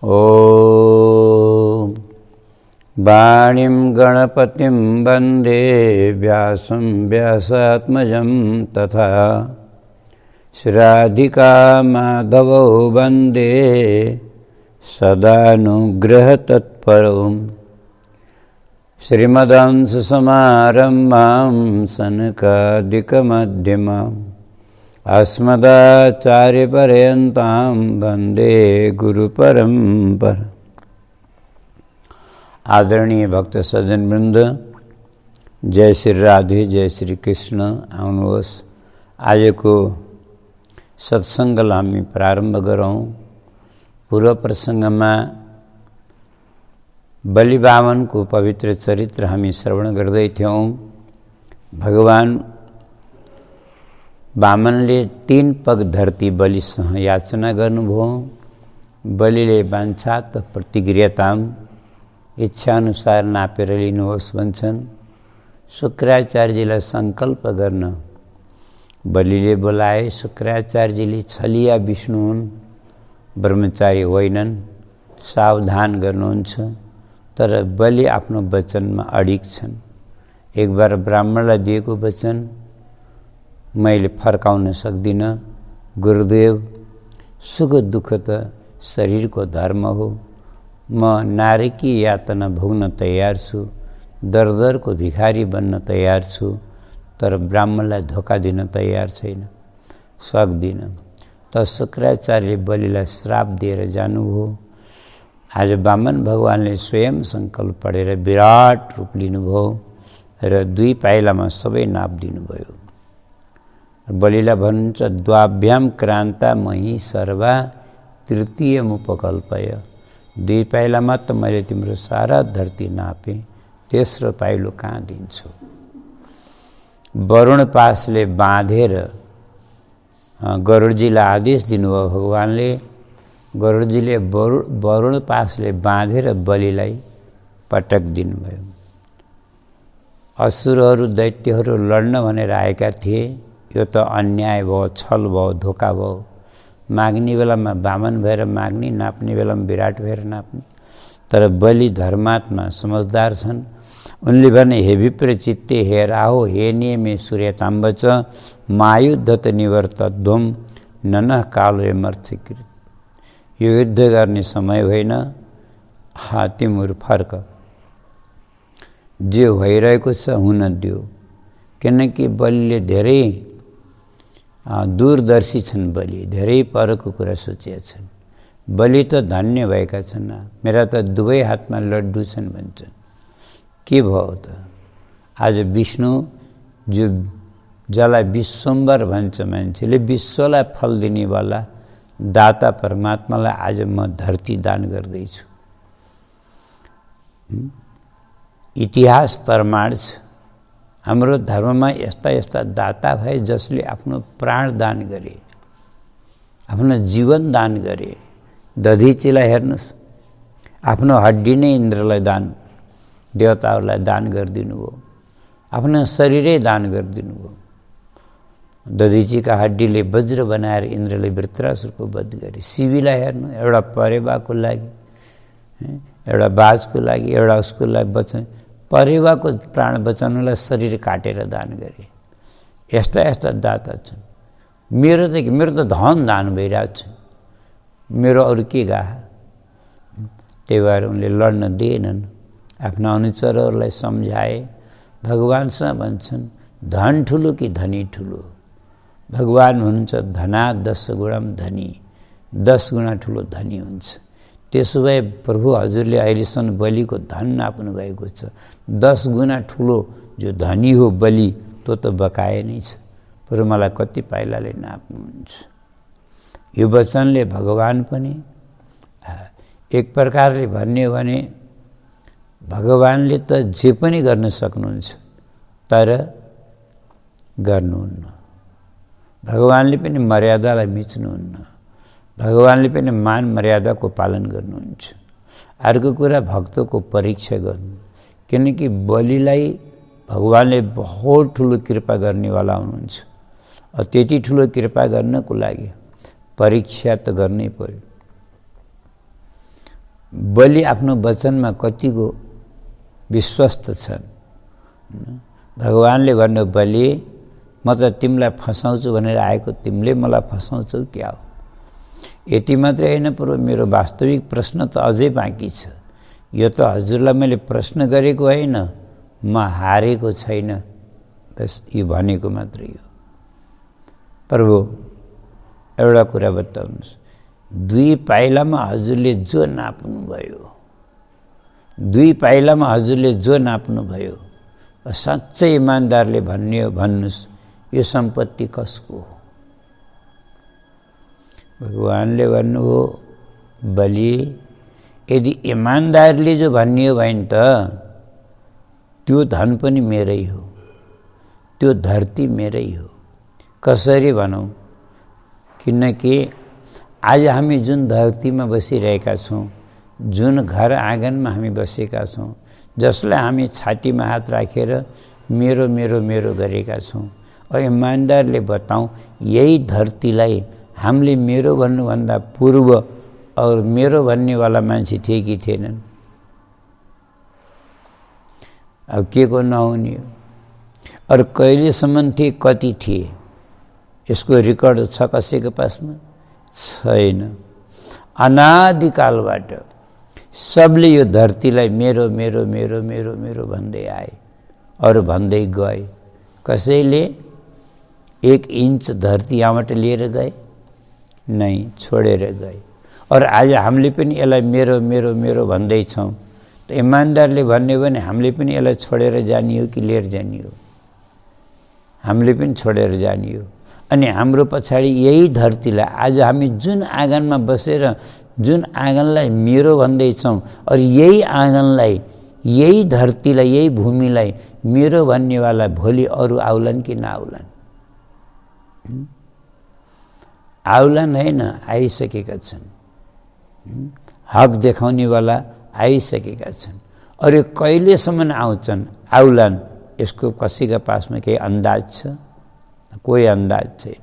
ॐ वाणीं गणपतिं वन्दे व्यासं व्यासात्मजं तथा श्रीराधिका माधवौ वन्दे सदानुग्रहतत्परौ श्रीमदंससमारम्भां सनकादिकमध्यमाम् अस्मदाचार्यपर्यन्तां वन्दे गुरुपरम्पराम्। आदरणीय भक्त सज्जन वृंद, जय श्री राधे, जय श्री कृष्ण। आउनुहोस् आजको सत्सङ्गलाई हामी प्रारम्भ गरौँ। पूर्व प्रसङ्गमा बलि बामनको पवित्र चरित्र हामी श्रवण गर्दै थियौँ। भगवान वामनले 3 पग धरती बलिसँग याचना गर्नुभयो। बलिले वाञ्छात प्रतिक्रियताम, इच्छाअनुसार नापेर लिनुहोस् भन्छन्। शुक्राचार्यजीलाई सङ्कल्प गर्न बलिले बोलाए। शुक्राचार्यजीले छलिया विष्णु हुन्, ब्रह्मचारी होइनन्, सावधान गर्नुहुन्छ। तर बलि आफ्नो वचनमा अडिग छन्। एक बार ब्राह्मणलाई दिएको वचन मैले फर्काउन सक्दिनँ। गुरुदेव, सुख दुःख त शरीरको धर्म हो। म नारकी यातना भोग्न तयार छु, दरदरको भिखारी बन्न तयार छु, तर ब्राह्मणलाई धोका दिन तयार छैन, सक्दिनँ। त शुक्राचार्यले बलिलाई श्राप दिएर जानुभयो। आज वामन भगवानले स्वयं सङ्कल्प पढेर विराट रूप लिनुभयो र 2 पाइलामा सबै नाप दिनुभयो। बलिलाई भन्नुहुन्छ, द्वाभ्याम क्रान्ता मही सर्वा तृतीयमुपकल्पय। 2 पाइलामा त मैले तिम्रो सारा धरती नापेँ, तेस्रो पाइलो कहाँ दिन्छु। वरुण पासले बाँधेर गरुडजीलाई आदेश दिनुभयो भगवानले। गरुडजीले वरुण पासले बाँधेर बलिलाई पटक दिनुभयो। असुरहरू दैत्यहरू लड्न भनेर आएका थिए। यो त अन्याय भयो, छल भयो, धोका भयो। माग्ने बेलामा वामन भएर माग्ने, नाप्ने बेलामा विराट भएर नाप्ने। तर बलि धर्मात्मा समझदार छन्। उनले भने, हे विप्रचित्ते हे राहो हे नियमे सूर्यताम्ब च मायुद्धत निवर्तध्वम ननः कालो मर्थिकृत। यो युद्ध गर्ने समय होइन, तिमीहरू फर्क। जे भइरहेको छ हुन दियो। किनकि बलिले धेरै दूरदर्शी छन्। बलि धेरै परको कुरा सोचेका छन्। बलि त धन्य भएका छन्। मेरा त 2 हातमा लड्डु छन् भन्छन्। के भयो त? आज विष्णु जसलाई विश्वम्भर भन्छ मान्छेले, विश्वलाई फल दिनेवाला दाता परमात्मालाई आज म धरती दान गर्दैछु। इतिहास प्रमाण छ। हाम्रो धर्ममा यस्ता यस्ता दाता भए जसले आफ्नो प्राण दान गरे, आफ्नो जीवन दान गरे। दधिचीलाई हेर्नुहोस्, आफ्नो हड्डी नै इन्द्रलाई दान, देवताहरूलाई दान गरिदिनु भयो। आफ्नो शरीरै दान गरिदिनु भयो। दधिचीका हड्डीले वज्र बनाएर इन्द्रले वृत्रासुरको वध गरे। शिवीलाई हेर्नु, एउटा परेवाको लागि, एउटा बाजको लागि, एउटा उसको लागि बचाए। परेवाको प्राण बचाउनलाई शरीर काटेर दान गरे। यस्ता यस्ता दाता छन्। मेरो त धन दान भइरहेको छ। मेरो अरू के गाह? त्यही भएर उनले लड्न दिएनन्। आफ्ना अनुचरहरूलाई सम्झाए। भगवानसँग भन्छन्, धन ठुलो कि धनी ठुलो? भगवान हुनुहुन्छ धना 10 गुणम धनी, 10 गुणा ठुलो धनी हुन्छ। त्यसो भए प्रभु हजुरले अहिलेसम्म बलिको धन नाप्नु भएको छ। 10 गुणा ठुलो जो धनी हो बलि, त्यो त बकाए नै छ। पर मलाई कति पाइलाले नाप्नुहुन्छ? यो वचनले भगवान पनि एक प्रकारले भन्ने हो भने भगवानले त जे पनि गर्न सक्नुहुन्छ, तर गर्नुहुन्न। भगवानले पनि मर्यादालाई मिच्नुहुन्न। भगवानले पनि मान मर्यादाको पालन गर्नुहुन्छ। अर्को कुरा भक्तको परीक्षा गर्नु। किनकि बलिलाई भगवानले बहुत ठुलो कृपा गर्नेवाला हुनुहुन्छ। त्यति ठुलो कृपा गर्नको लागि परीक्षा त गर्नै पर्यो। बलि आफ्नो वचनमा कतिको विश्वस्त छन्। भगवानले भन्नु, बलि म त तिमीलाई फसाउँछु भनेर आएको, तिमीले मलाई फसाउँछौ क्या हो? यति मात्रै होइन प्रभु, मेरो वास्तविक प्रश्न त अझै बाँकी छ। यो त हजुरलाई मैले प्रश्न गरेको होइन, म हारेको छैन, बस यो भनेको मात्रै हो। प्रभु एउटा कुरा बताउनुहोस्, 2 पाइलामा हजुरले जो नाप्नुभयो, 2 पाइलामा हजुरले जो नाप्नुभयो, साँच्चै इमान्दारले भन्ने हो भन्नुहोस्, यो सम्पत्ति कसको हो? भगवानले भन्नुभयो, बलि यदि इमान्दारले जो भन्ने हो भने त त्यो धन पनि मेरै हो, त्यो धरती मेरै हो। कसरी भनौँ? किनकि आज हामी जुन धरतीमा बसिरहेका छौँ, जुन घर आँगनमा हामी बसेका छौँ, जसलाई हामी छातीमा हात राखेर मेरो मेरो मेरो गरेका छौँ, इमान्दारले बताऊँ, यही धरतीलाई हामीले मेरो भन्नुभन्दा पूर्व और मेरो भन्नेवाला मान्छे थिए कि थिएनन्? अब के को नहुने? और कहिलेसम्म थिए, कति थिए, यसको रेकर्ड छ कसैको पासमा? छैन। अनादिकालबाट सबले यो धरतीलाई मेरो मेरो मेरो मेरो मेरो भन्दै आए और भन्दै गए। कसैले 1 इंच धरती यहाँबाट लिएर गए? नहीं, छोडेर गए। और आज हामीले पनि यसलाई मेरो मेरो मेरो भन्दैछौँ, त इमान्दारले भन्ने भने हामीले पनि यसलाई छोडेर जाने हो कि लिएर जाने हो? हामीले पनि छोडेर जाने हो। अनि हाम्रो पछाडि यही धरतीलाई आज हामी जुन आँगनमा बसेर जुन आँगनलाई मेरो भन्दैछौँ, और यही आँगनलाई, यही धरतीलाई, यही भूमिलाई मेरो भन्नेवाला भोलि अरू आउलान् कि नआउलान्? आउलान् होइन, आइसकेका छन्। हक देखाउनेवाला आइसकेका छन्। और यो कहिलेसम्म आउँछन्, आउलान्, यसको कसैका पासमा केही अन्दाज छ? कोही अन्दाज छैन।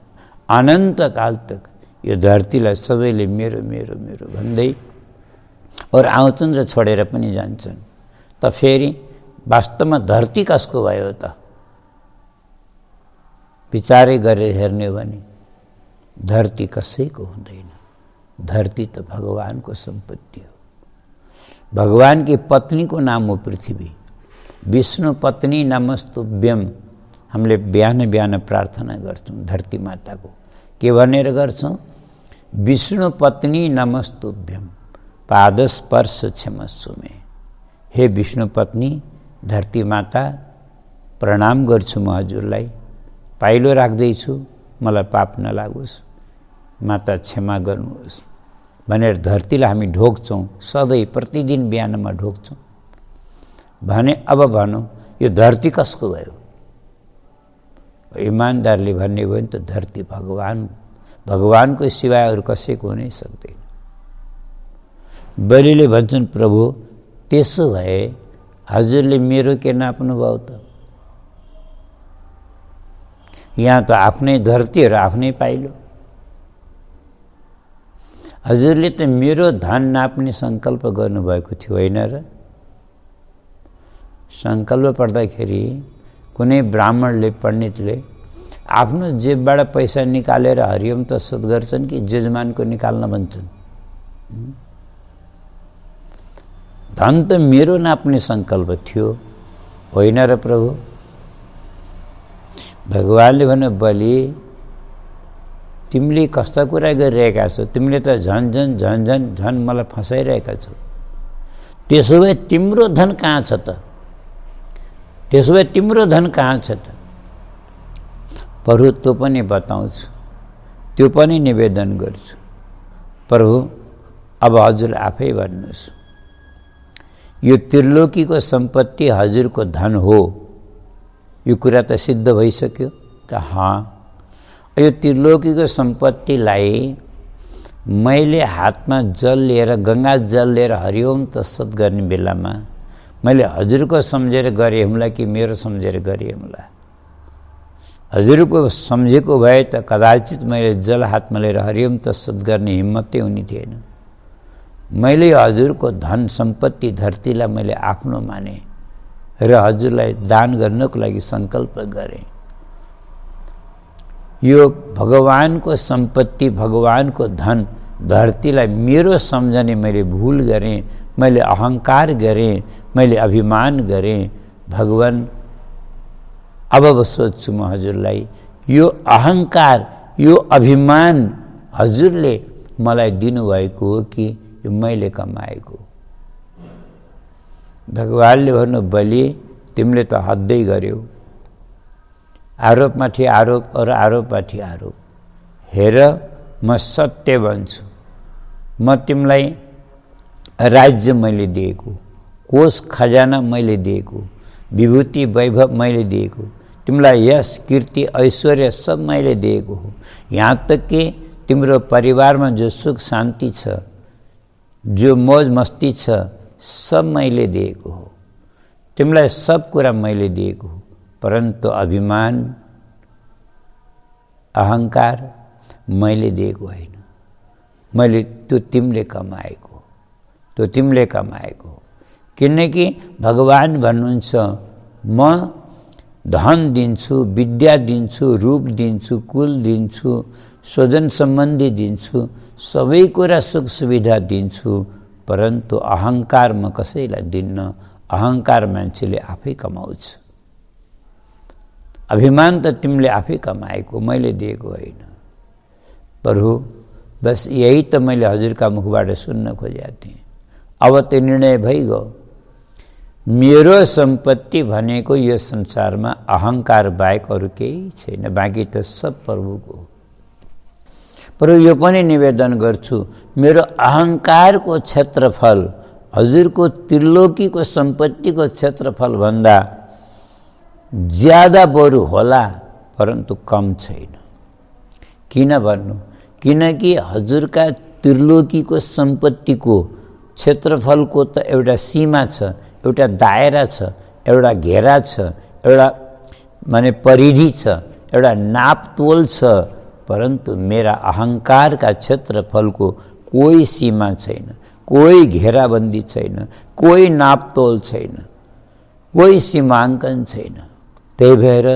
अनन्तकाल तक यो धरतीलाई सबैले मेरो मेरो मेरो भन्दै और आउँछन् र छोडेर पनि जान्छन्। त फेरि वास्तवमा धरती कसको भयो त? विचारै गरेर हेर्ने हो भने धरती कसैको हुँदैन। धरती त भगवानको सम्पत्ति हो। भगवान की पत्नी को नाम हो पृथ्वी। विष्णु पत्नी नमस्तुभ्यम हामीले बिहान बिहान प्रार्थना गर्छौँ धरती माताको। के भनेर गर्छौँ? विष्णु पत्नी नमस्तुभ्यम पादस्पर्श क्षमस्व मे। हे विष्णु पत्नी धरती माता, प्रणाम गर्छु म हजुरलाई, पाइलो राख्दैछु, मलाई पाप नलागोस्, माता क्षमा गर्नुहोस् भनेर धरतीलाई हामी ढोग्छौँ। सधैँ प्रतिदिन बिहानमा ढोग्छौँ। भने अब भनौँ, यो धरती कसको भयो? इमान्दारले भन्ने भयो भने त धरती भगवानको सिवाय अरू कसैको हुनै सक्दैन। बलिले भन्छन्, प्रभु त्यसो भए हजुरले मेरो के नाप्नु भयो त? यहाँ त आफ्नै धरती र आफ्नै पाइलो। हजुरले त मेरो धन नाप्ने सङ्कल्प गर्नुभएको थियो होइन र? सङ्कल्प पर्दाखेरि कुनै ब्राह्मणले, पण्डितले आफ्नो जेबबाट पैसा निकालेर हरिओम तत्सत गर्छन् कि जजमानको निकाल्न भन्छन्? धन त मेरो नाप्ने सङ्कल्प थियो होइन र प्रभु? भगवानले भने, बलि तिमीले कस्ता कुरा गरिरहेका छौ? तिमीले त झन् झन् झन् झन् झन् मलाई फसाइरहेका छौ। त्यसो भए तिम्रो धन कहाँ छ त? त्यसो भए तिम्रो धन कहाँ छ त? प्रभु त्यो पनि बताउँछु, त्यो पनि निवेदन गर्छु। प्रभु अब हजुर आफै भन्नुहोस्, यो त्रिलोकीको सम्पत्ति हजुरको धन हो, यो कुरा त सिद्ध भइसक्यो त? हाँ। यो त्रिलोकीको सम्पत्तिलाई मैले हातमा जल लिएर, गङ्गा जल लिएर हरिओम तत्सत गर्ने बेलामा मैले हजुरको सम्झेर गरेँ हुम्ला कि मेरो सम्झेर गरेँ हुम्ला? हजुरको सम्झेको भए त कदाचित मैले जल हातमा लिएर हरिओम तत्सत गर्ने हिम्मतै हुने थिएन। मैले हजुरको धन सम्पत्ति धरतीलाई मैले आफ्नो माने र हजुरलाई दान गर्नको लागि सङ्कल्प गरेँ। यो भगवानको सम्पत्ति, भगवानको धन धरतीलाई मेरो सम्झने मैले भूल गरेँ, मैले अहङ्कार गरेँ, मैले अभिमान गरेँ। भगवान अब सोध्छु म हजुरलाई, यो अहङ्कार, यो अभिमान हजुरले मलाई दिनुभएको हो कि यो मैले कमाएको? भगवानले भन्नु, बलि तिमीले त हद्दै गर्यौ, आरोपमाथि आरोप और आरोपमाथि आरोप। हेर म सत्य भन्छु, म तिमीलाई राज्य मैले दिएको, कोष खजाना मैले दिएको, विभूति वैभव मैले दिएको, तिमीलाई यश कीर्ति ऐश्वर्य सब मैले दिएको हो। यहाँ तक कि तिम्रो परिवारमा जो सुख शान्ति छ, जो मौज मस्ती छ, सब मैले दिएको हो। तिमीलाई सब कुरा मैले दिएको हो, परन्तु अभिमान अहङ्कार मैले दिएको होइन। मैले त्यो तिमीले कमाएको, त्यो तिमीले कमाएको। किनकि भगवान भन्नुहुन्छ, म धन दिन्छु, विद्या दिन्छु, रूप दिन्छु, कुल दिन्छु, स्वजन सम्बन्धी दिन्छु, सबै कुरा सुख सुविधा दिन्छु, परन्तु अहङ्कार म कसैलाई दिन्न। अहङ्कार मान्छेले आफै कमाउँछ। अभिमान त तिमीले आफै कमाएको, मैले दिएको होइन। प्रभु बस यही त मैले हजुरका मुखबाट सुन्न खोजेको थिएँ। अब त्यो निर्णय भइगयो। मेरो सम्पत्ति भनेको यो संसारमा अहङ्कार बाहेक अरू केही छैन, बाँकी त सब प्रभुको हो। प्रभु यो पनि निवेदन गर्छु, मेरो अहङ्कारको क्षेत्रफल हजुरको त्रिलोकीको सम्पत्तिको क्षेत्रफल भन्दा ज्यादा बरु होला, परन्तु कम छैन। किन भन्नु? किनकि हजुरका त्रिलोकीको सम्पत्तिको क्षेत्रफलको त एउटा सीमा छ, एउटा दायरा छ, एउटा घेरा छ, एउटा माने परिधि छ, एउटा नापतोल छ, परन्तु मेरा अहङ्कारका क्षेत्रफलको कोही सीमा छैन, कोही घेराबन्दी छैन, कोही नापतोल छैन, कोही सीमाङ्कन छैन। त्यही भएर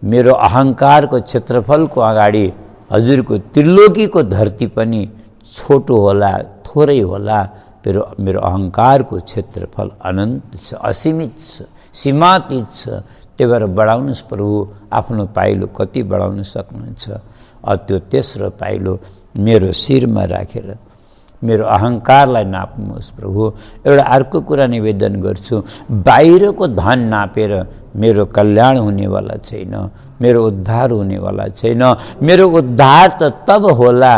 मेरो अहङ्कारको क्षेत्रफलको अगाडि हजुरको त्रिलोकीको धरती पनि छोटो होला, थोरै होला, मेरो अहङ्कारको क्षेत्रफल अनन्त छ, असीमित छ, सीमातीत छ। त्यही भएर बढाउनुहोस् प्रभु, आफ्नो पाइलो कति बढाउन सक्नुहुन्छ। त्यो तेस्रो पाइलो मेरो शिरमा राखेर मेरो अहङ्कारलाई नाप्नुहोस् प्रभु। एउटा अर्को कुरा निवेदन गर्छु, बाहिरको धन नापेर मेरो कल्याण हुनेवाला छैन, मेरो उद्धार हुनेवाला छैन। मेरो उद्धार त तब होला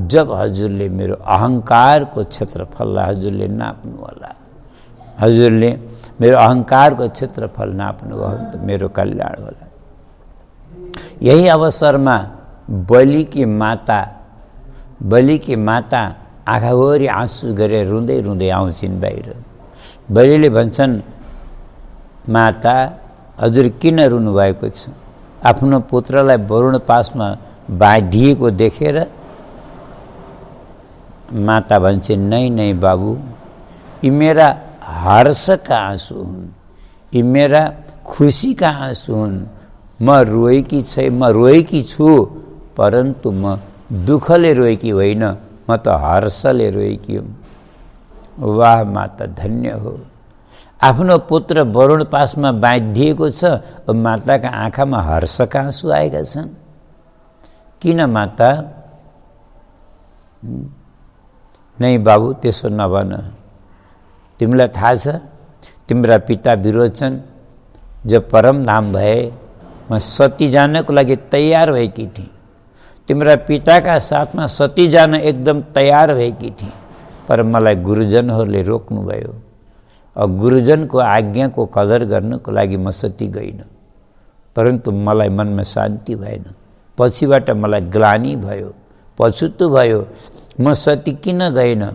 जब हजुरले मेरो अहङ्कारको क्षेत्रफललाई हजुरले नाप्नु होला। हजुरले मेरो अहङ्कारको क्षेत्रफल नाप्नुभयो त मेरो कल्याण होला। यही अवसरमा बलिकी माता आँखाभरि आँसु गरेर रुँदै रुँदै आउँछिन् बाहिर। बलिले भन्छन्, माता हजुर किन रुनुभएको छ? आफ्नो पुत्रलाई वरुण पासमा बाँधिएको देखेर माता भन्छन्, नै नै बाबु, यी मेरा हर्षका आँसु हुन्, यी मेरा खुसीका आँसु हुन्। म रोएकी छु, परन्तु म दुःखले रोएकी होइन, म त हर्षले रोएकी हुँ। वाह माता धन्य हो। आफ्नो पुत्र वरुण पासमा बाँधिएको छ, माताका आँखामा हर्षका आँसु आएका छन्। किन माता? नै बाबु त्यसो नभन। तिमीलाई थाहा छ तिम्रा पिता विरोचन जब परमधाम भए, म सती जानको लागि तयार भएकी थिएँ। तिम्रा पिताका साथमा सती जान एकदम तयार भएकी थिएँ, पर मलाई गुरुजनहरूले रोक्नुभयो। गुरुजनको आज्ञाको कदर गर्नको लागि म सती गइनँ, परन्तु मलाई मनमा शान्ति भएन। पछिबाट मलाई ग्लानि भयो, पछुतो भयो। म सती किन गइनँ?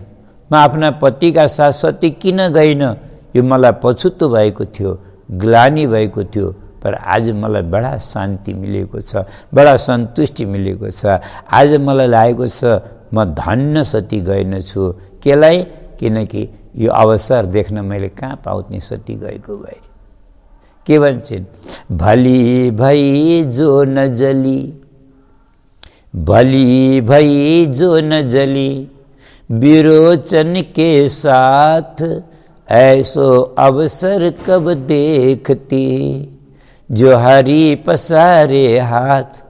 म आफ्ना पतिका साथ सती किन गइनँ? यो मलाई पछुतो भएको थियो, ग्लानि भएको थियो। पर आज मलाई बडा शान्ति मिलेको छ, बडा सन्तुष्टि मिलेको छ। आज मलाई लागेको छ म धन्य सती गएनछु। केलाई? किनकि यो अवसर देख्न मैले कहाँ पाउने सती गएको भए। के भन्छन्? भली भई जो न जली, भली भई जो न जली, विरोचन के साथ ऐसो अवसर कब देखती, जो हरि पसारे हाथ।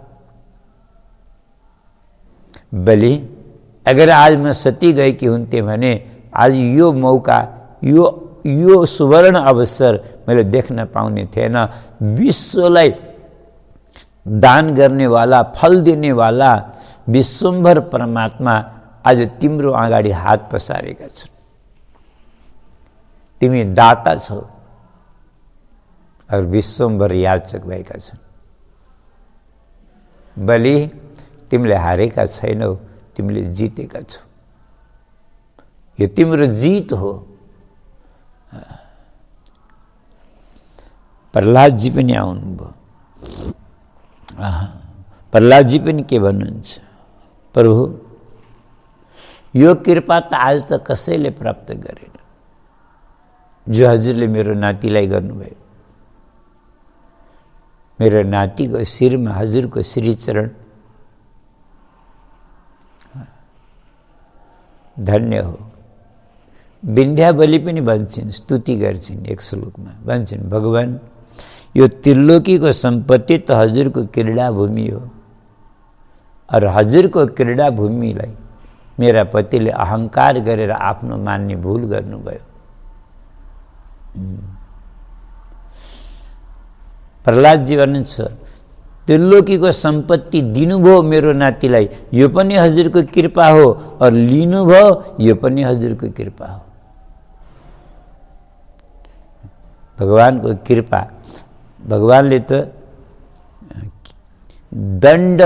भली अगर आज म सती गएकी हुन्थे भने आज यो मौका, यो सुवर्ण अवसर मैले देख्न पाउने थिएन। विश्वलाई दान गर्नेवाला, फल दिनेवाला विश्वम्भर परमात्मा आज तिम्रो अगाडि हात पसारेका छन्। तिमी दाता छौ और विश्वम्भर याचक भएका छन्। बलि तिमीले हारेका छैनौ, तिमीले जितेका छौ। यो तिम्रो जीत हो। प्रहलादजी पनि आउनुभयो। प्रहलादजी पनि के भन्नुहुन्छ? प्रभु यो कृपा त आज त कसैले प्राप्त गरेन जो हजुरले मेरो नातिलाई गर्नुभयो। मेरो नातिको शिरमा हजुरको श्रीचरण धन्य हो। विन्ध्यावली पनि भन्छन्, स्तुति गर्छिन् एक श्लोकमा, भन्छन् भगवान यो त्रिलोकीको सम्पत्ति त हजुरको क्रीडा भूमि हो, और हजुरको क्रीडा भूमिलाई मेरा पतिले अहंकार गरेर आफ्नो मान्ने भूल गर्नुभयो। प्रहलादजी भन्नुहुन्छ त्रिलोकीको सम्पत्ति दिनुभयो मेरो नातिलाई, यो पनि हजुरको कृपा हो, और लिनुभयो यो पनि हजुरको कृपा हो। भगवानको कृपा, भगवानले त दण्ड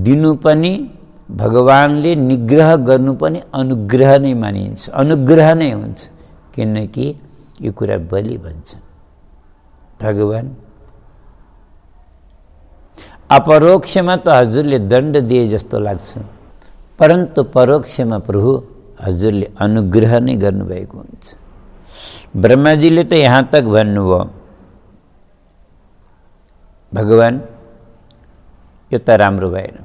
दिनु पनि, भगवानले निग्रह गर्नु पनि अनुग्रह नै मानिन्छ, अनुग्रह नै हुन्छ। किनकि यो कुरा बलि भन्छन् भगवान अपरोक्षमा त हजुरले दण्ड दिए जस्तो लाग्छ, परन्तु परोक्षमा प्रभु हजुरले अनुग्रह नै गर्नुभएको हुन्छ। ब्रह्माजीले त यहाँ तक भन्नुभयो, भगवान यो त राम्रो भएन।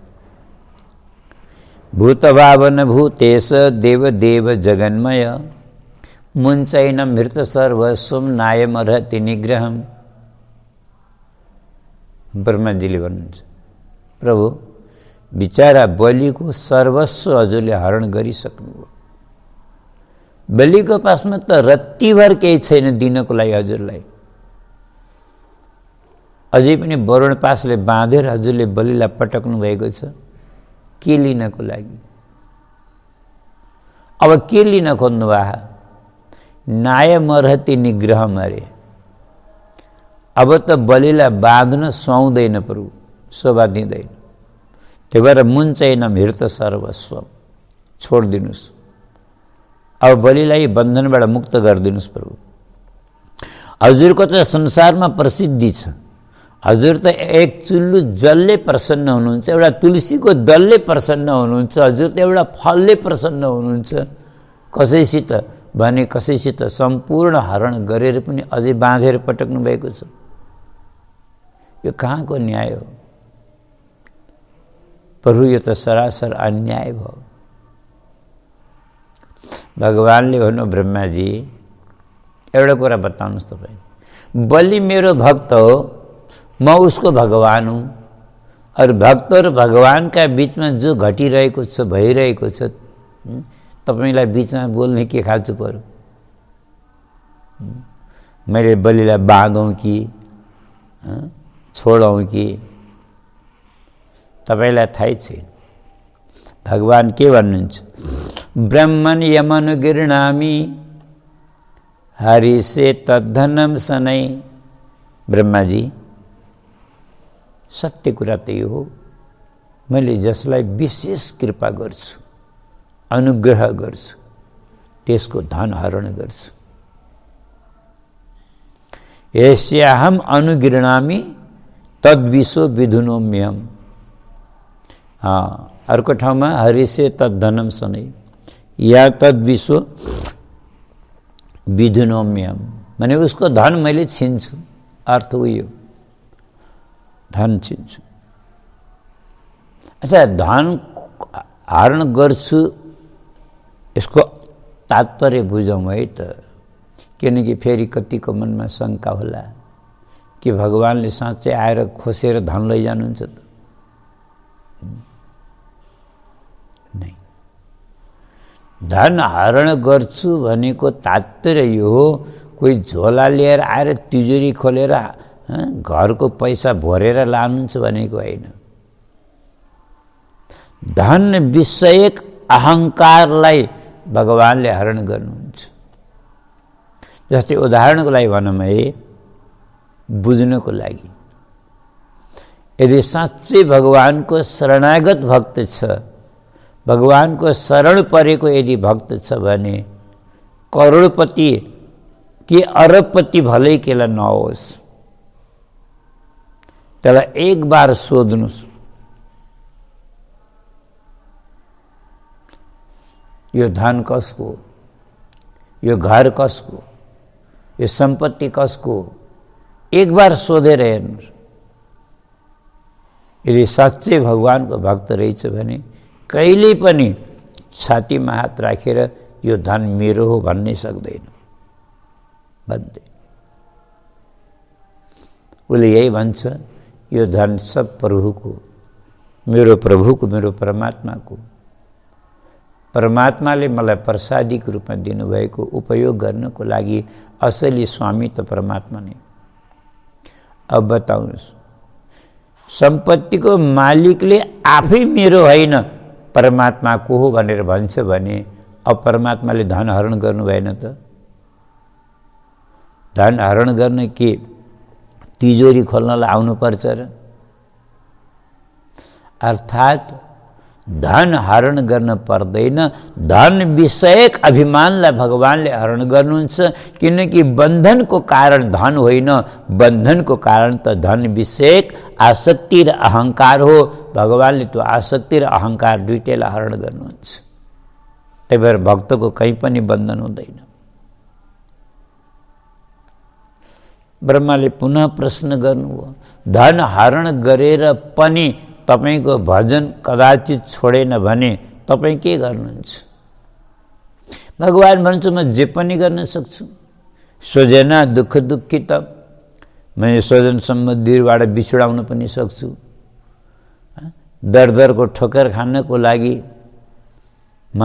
भूतभावन भूतेश देव देव जगन्मय, मुञ्चैन मृत सर्वस्वम नायमर्हति निग्रहम। ब्रह्माजीले भन्नुहुन्छ प्रभु बिचारा बलिको सर्वस्व हजुरले हरण गरिसक्नुभयो। बलिको पासमा त रत्तीभर केही छैन दिनको लागि हजुरलाई। अझै पनि वरुण पासले बाँधेर हजुरले बलिलाई पटक्नु भएको छ के लिनको लागि। अब के लिन खोज्नुभयो? नायमर्हति निग्रहम अरे। अब त बलिलाई बाँध्न सुहाउँदैन प्रभु, शोभा दिँदैन। त्यही भएर मुञ्चैन मृत सर्वस्व, छोडिदिनुहोस्। अब बलिलाई बन्धनबाट मुक्त गरिदिनुहोस् प्रभु। हजुरको त संसारमा प्रसिद्धि छ, हजुर त एक चुल्लु जलले प्रसन्न हुनुहुन्छ, एउटा तुलसीको दलले प्रसन्न हुनुहुन्छ, हजुर त एउटा फलले प्रसन्न हुनुहुन्छ। कसैसित भने कसैसित सम्पूर्ण हरण गरेर पनि अझै बाँधेर पटक्नु भएको छ। यो कहाँको न्याय हो प्रभु? यो त सरासर अन्याय भयो। भगवानले भन्नु ब्रह्माजी एउटा कुरा बताउनुहोस् तपाईँ, बलि मेरो भक्त हो, म उसको भगवान हुँ, और भक्त र भगवानका बीचमा जो घटिरहेको छ, भइरहेको छ, तपाईँलाई बीचमा बोल्ने के खाँचो पर्यो? मैले बलिलाई बाँधौँ कि छोडौँ कि तपाईँलाई थाहै छैन। भगवान के भन्नुहुन्छ? ब्रह्मन् यमनुगृह्णामि हरिसे तद्धनम सनै। ब्रह्माजी सत्य कुरा त यो हो, मैले जसलाई विशेष कृपा गर्छु, अनुग्रह गर्छु, त्यसको धन हरण गर्छु। यस्याहम अनुगृह्णामि तद्विशो विधुनोम्यहम्। अर्को ठाउँमा हरिसे तद्धनम सनै, या तद विश्व विधुनोम्यम, माने उसको धन मैले छिन्छु, अर्थ उयो धन छिन्छु। अच्छा, धन हरण गर्छु यसको तात्पर्य बुझौँ है त, किनकि फेरि कतिको मनमा शङ्का होला कि भगवानले साँच्चै आएर खोसेर धन लैजानुहुन्छ त? नै, धन हरण गर्छु भनेको तात्पर्य यो हो कोही झोला लिएर आएर तिजोरी खोलेर घरको पैसा भरेर लानुहुन्छ भनेको होइन। धन विषयक अहङ्कारलाई भगवानले हरण गर्नुहुन्छ। जस्तै उदाहरणको लागि भनौँ है, बुझ्नको लागि, यदि साँच्चै भगवानको शरणागत भक्त छ, भगवानको शरण परेको यदि भक्त छ भने करोडपति कि अरबपति भलै केलाई नहोस्, त्यसलाई एक बार सोध्नुहोस्, यो धन कसको, यो घर कसको, यो सम्पत्ति कसको, एक बार सोधेर हेर्नुहोस्। यदि साँच्चै भगवानको भक्त रहेछ भने कहिल्यै पनि छातीमा हात राखेर यो धन मेरो हो भन्नै सक्दैन, भन्दै उसले यही भन्छ, यो धन सब प्रभुको, मेरो प्रभुको, मेरो परमात्माको। परमात्माले मलाई प्रसादीको रूपमा दिनुभएको उपयोग गर्नको लागि असली स्वामी त परमात्मा नै। अब बताउनुहोस्, सम्पत्तिको मालिकले आफै मेरो होइन परमात्माको हो भनेर भन्छ भने अब परमात्माले धन हरण गर्नु भएन त? धन हरण गर्न के तिजोरी खोल्नलाई आउनुपर्छ र? अर्थात् धन हरण गर्न पर्दैन, धन विषयक अभिमानलाई भगवानले हरण गर्नुहुन्छ। किनकि बन्धनको कारण धन होइन, बन्धनको कारण त धन विषयक आसक्ति र अहङ्कार हो। भगवानले त्यो आसक्ति र अहङ्कार दुईटैलाई हरण गर्नुहुन्छ। त्यही भएर भक्तको कहीँ पनि बन्धन हुँदैन। ब्रह्माले पुनः प्रश्न गर्नुभयो, धन हरण गरेर पनि तपाईको भजन कदाचित छोडेन भने तपाईँ के गर्नुहुन्छ? भगवान भन्छ, म जे पनि गर्न सक्छु। स्वजना दुःख दुःखित, म स्वजन सम्बन्धीबाट बिछुडाउन पनि सक्छु। दरदरको ठोकर खानको लागि, म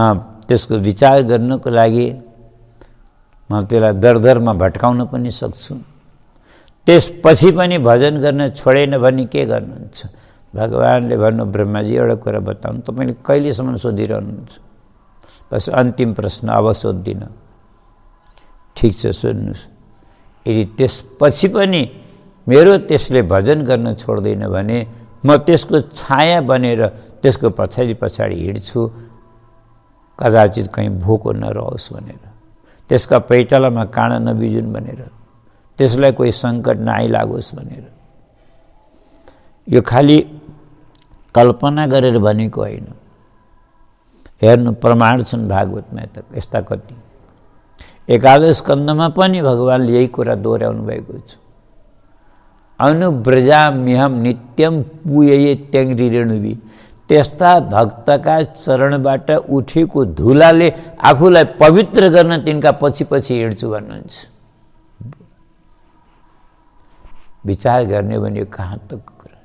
त्यसको विचार गर्नको लागि म त्यसलाई दरदरमा भट्काउन पनि सक्छु। त्यसपछि पनि भजन गर्न छोडेन भने के गर्नुहुन्छ? भगवानले भन्नु, ब्रह्माजी एउटा कुरा बताउनु, तपाईँले कहिलेसम्म सोधिरहनुहुन्छ? बस अन्तिम प्रश्न अब सोध्दिनँ। ठिक छ, सोध्नुहोस्। यदि त्यसपछि पनि मेरो त्यसले भजन गर्न छोड्दैन भने म त्यसको छाया बनेर त्यसको पछाडि पछाडि हिँड्छु, कदाचित कहीँ भोको नरहोस् भनेर, त्यसका पैतालामा काँडा नबिजुन् भनेर, त्यसलाई कोही सङ्कट नआइलागोस् भनेर। यो खाली कल्पना गरेर भनेको होइन। हेर्नु, प्रमाण छन् भागवतमा यस्ता कति। एकादश स्कन्धमा पनि भगवानले यही कुरा दोहोऱ्याउनु भएको छ। अनुव्रजाम्यहं नित्यं पूयये त्यङ्घ्रि रेणुवी, त्यस्ता भक्तका चरणबाट उठेको धुलाले आफूलाई पवित्र गर्न तिनका पछि पछि हिँड्छु भन्नुहुन्छ। विचार गर्ने भने यो कहाँ तक कुरा,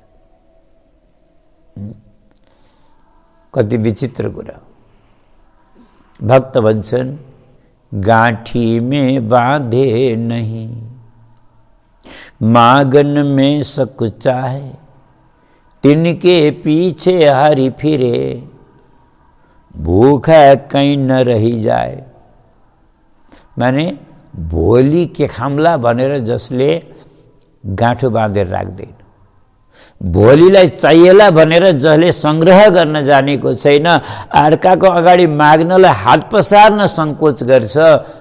कति विचित्र कुरा। भक्त भन्छन्, गांठी में बांधे नहीं, मागन में सकुचा है, तिनके पीछे हरि फिरे, भूखा कहीं न रही जाए। माने भोलि के खाम्ला भनेर जसले गाँठो बाँधेर राख्दैन, भोलिलाई चाहिएला भनेर जसले सङ्ग्रह गर्न जानेको छैन, अर्काको अगाडि माग्नलाई हात पसार्न सङ्कोच गर्छ,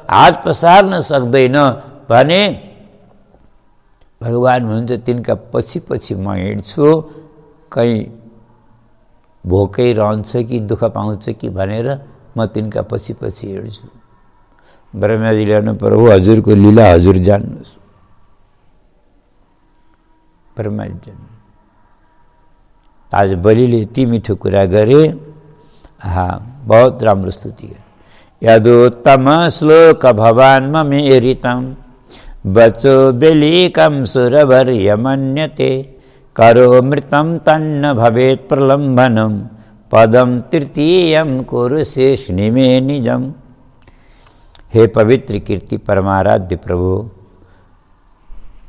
हात पसार्न सक्दैन भने भगवान हुनुहुन्छ तिनका पछि पछि म हिँड्छु, कहीँ भोकै रहन्छ कि दुःख पाउँछ कि भनेर म तिनका पछि पछि हिँड्छु। ब्रह्माजीले भन्नु प्रभु हजुरको लीला हजुर जान्नुहोस्। ब्रह्माजी आज बलिले यति मिठो कुरा गरे। बहुत राम्रो स्तुति गरे। यदुत्तम श्लोक भवान् ममेरितं वचो बेलिकं सुरवर्यमन्यते करो मृतं तन्न भवेत् प्रलम्बनं पदम तृतीयं कुरु शेषनि मे निजम्। हे पवित्र कीर्ति परमाराध्य प्रभु,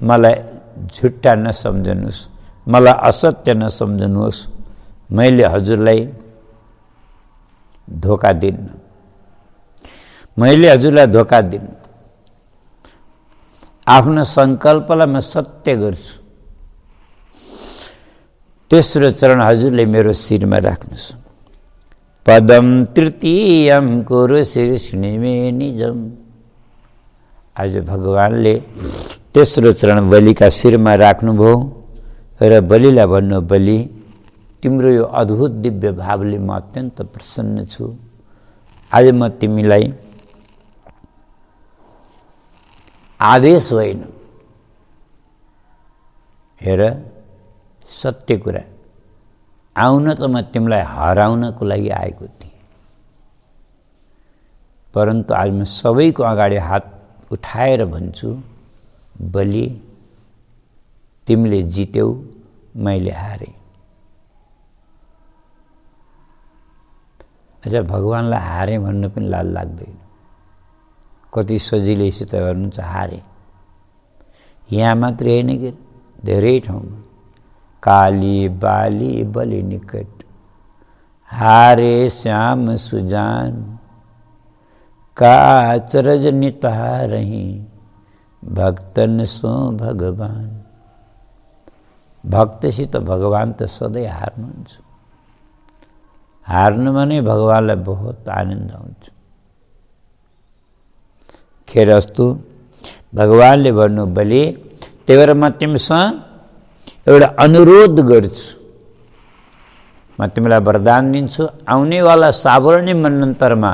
मलाई झुट्टा नसम्झनुहोस्, मलाई असत्य नसम्झनुहोस्। मैले हजुरलाई धोका दिन्न, मैले हजुरलाई धोका दिन्न। आफ्नो सङ्कल्पलाई म सत्य गर्छु। तेस्रो चरण हजुरले मेरो शिरमा राख्नुहोस्। पदम तृतीयं कुरु शीर्षनि मे निजम्। आज भगवानले तेस्रो चरण बलिका शिरमा राख्नुभयो र बलिलाई भन्नु, बलि तिम्रो यो अद्भुत दिव्य भावले म अत्यन्त प्रसन्न छु। आज म तिमीलाई आदेश होइन, हेर सत्य कुरा, आउन त म तिमीलाई हराउनको लागि आएको थिएँ, परन्तु आज म सबैको अगाडि हात उठाएर भन्छु, बलि तिमीले जित्यौ, मैले हारेँ। अच्छा, भगवानलाई हारेँ भन्नु पनि लाज लाग्दैन। कति सजिलैसित गर्नुहुन्छ हारेँ। यहाँ मात्रै होइन कि धेरै ठाउँमा काली बाली बलि निकट हारे श्याम सुजान का अचरज नितारही भक्तन सो भगवान। भक्तसित भगवान त सधैँ हार्नुहुन्छ। हार्नुमा नै भगवानलाई बहुत आनन्द आउँछ। खेरस्तु भगवानले भन्नु, बलि त्यही भएर म तिमीसँग एउटा अनुरोध गर्छु। म तिमीलाई वरदान दिन्छु, आउनेवाला सावर्णी मन्वन्तरमा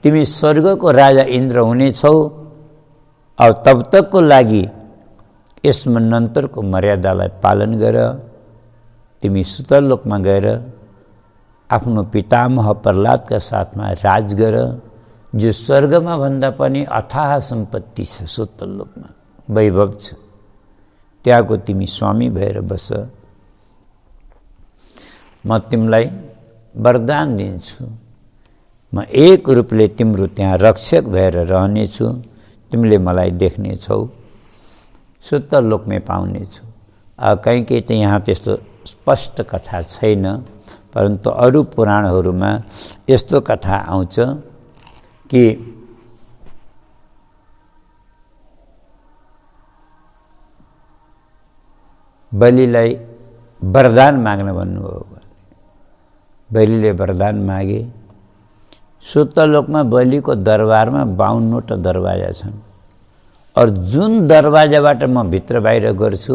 तिमी स्वर्गको राजा इन्द्र हुनेछौ। अब तब तकको लागि यस मन्वन्तरको मर्यादालाई पालन गर। तिमी सुतलोकमा गएर आफ्नो पितामह प्रहलादका साथमा राज गर, जो स्वर्गमा भन्दा पनि अथाह सम्पत्ति छ, सुतलोकमा वैभव छ। त्यहाँको तिमी स्वामी भएर बस। म तिमीलाई वरदान दिन्छु, म एक रूपले तिम्रो त्यहाँ रक्षक भएर रहनेछु। तिमीले मलाई देख्नेछौ, सुतलोकमै पाउनेछौ। कहीँ कहीँ त यहाँ त्यस्तो स्पष्ट कथा छैन, परन्तु अरू पुराणहरूमा यस्तो कथा आउँछ कि बलिलाई वरदान माग्न भन्नुभयो। बलिले वरदान मागे। सुतलोकमा बलिको दरबारमा 52वटा दरवाजा छन्, और जुन दरवाजाबाट म भित्र बाहिर गर्छु,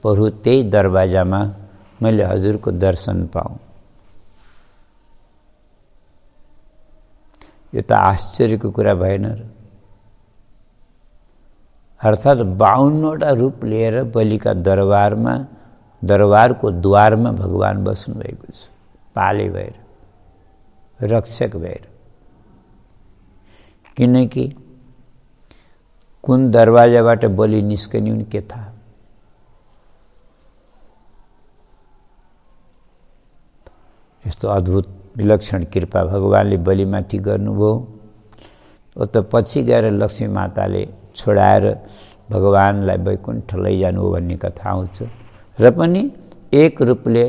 प्रभु त्यही दरवाजामा मैले हजुरको दर्शन पाऊँ। यो त आश्चर्यको कुरा भएन र? अर्थात् 52वटा रूप लिएर बलिका दरबारमा, दरबारको द्वारमा भगवान बस्नुभएको छ, पाले भएर, रक्षक भएर। किनकि कुन दरवाजाबाट बलि निस्कने उनके थाहा। यस्तो अद्भुत विलक्षण कृपा भगवानले बलिमाथि गर्नुभयो। ओ त पछि गएर लक्ष्मी माताले छोडाएर भगवानलाई वैकुण्ठ लैजानु भन्ने कथा आउँछ। र पनि एक रूपले,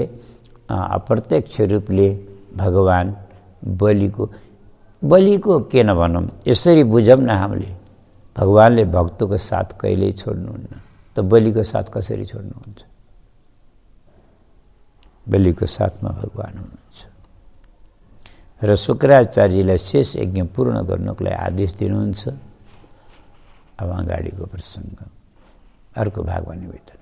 अप्रत्यक्ष रूपले भगवान बलिको के नभनौँ, यसरी बुझौँ न हामीले, भगवानले भक्तको साथ कहिल्यै छोड्नुहुन्न, त बलिको साथ कसरी छोड्नुहुन्छ? बलिको साथमा भगवान हुनुहुन्छ। र शुक्राचार्यलाई शेष यज्ञ पूर्ण गर्नको लागि आदेश दिनुहुन्छ। अब अगाडिको प्रसङ्ग अर्को भाग भन्ने बेटा।